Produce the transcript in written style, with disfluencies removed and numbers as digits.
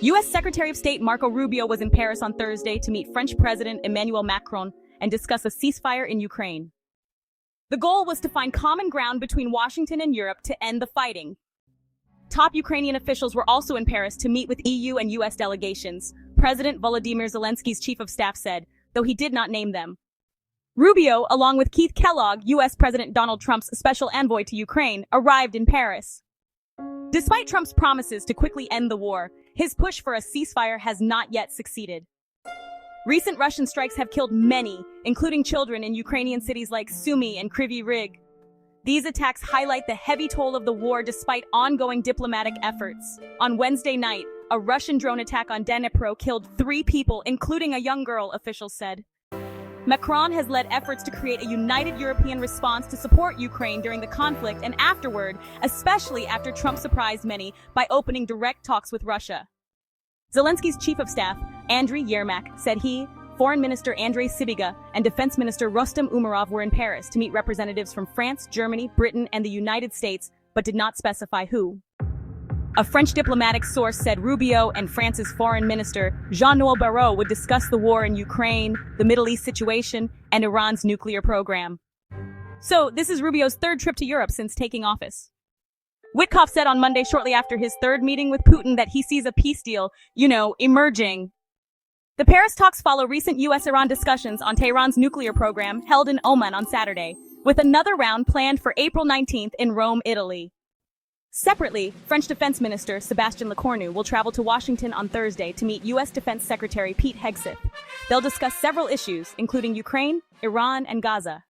U.S. Secretary of State Marco Rubio was in Paris on Thursday to meet French President Emmanuel Macron and discuss a ceasefire in Ukraine. The goal was to find common ground between Washington and Europe to end the fighting. Top Ukrainian officials were also in Paris to meet with EU and U.S. delegations, President Volodymyr Zelensky's chief of staff said, though he did not name them. Rubio, along with Keith Kellogg, U.S. President Donald Trump's special envoy to Ukraine, arrived in Paris. Despite Trump's promises to quickly end the war, his push for a ceasefire has not yet succeeded. Recent Russian strikes have killed many, including children in Ukrainian cities like Sumy and Kryvyi Rih. These attacks highlight the heavy toll of the war despite ongoing diplomatic efforts. On Wednesday night, a Russian drone attack on Dnipro killed 3 people, including a young girl, officials said. Macron has led efforts to create a united European response to support Ukraine during the conflict and afterward, especially after Trump surprised many by opening direct talks with Russia. Zelensky's chief of staff, Andriy Yermak, said he, Foreign Minister Andrei Sybiga, and Defense Minister Rustem Umerov were in Paris to meet representatives from France, Germany, Britain, and the United States, but did not specify who. A French diplomatic source said Rubio and France's Foreign Minister Jean-Noël Barrot would discuss the war in Ukraine, the Middle East situation, and Iran's nuclear program. So, this is Rubio's 3rd trip to Europe since taking office. Witkoff said on Monday shortly after his 3rd meeting with Putin that he sees a peace deal, emerging. The Paris talks follow recent U.S.-Iran discussions on Tehran's nuclear program held in Oman on Saturday, with another round planned for April 19th in Rome, Italy. Separately, French Defense Minister Sébastien Lecornu will travel to Washington on Thursday to meet U.S. Defense Secretary Pete Hegseth. They'll discuss several issues, including Ukraine, Iran, and Gaza.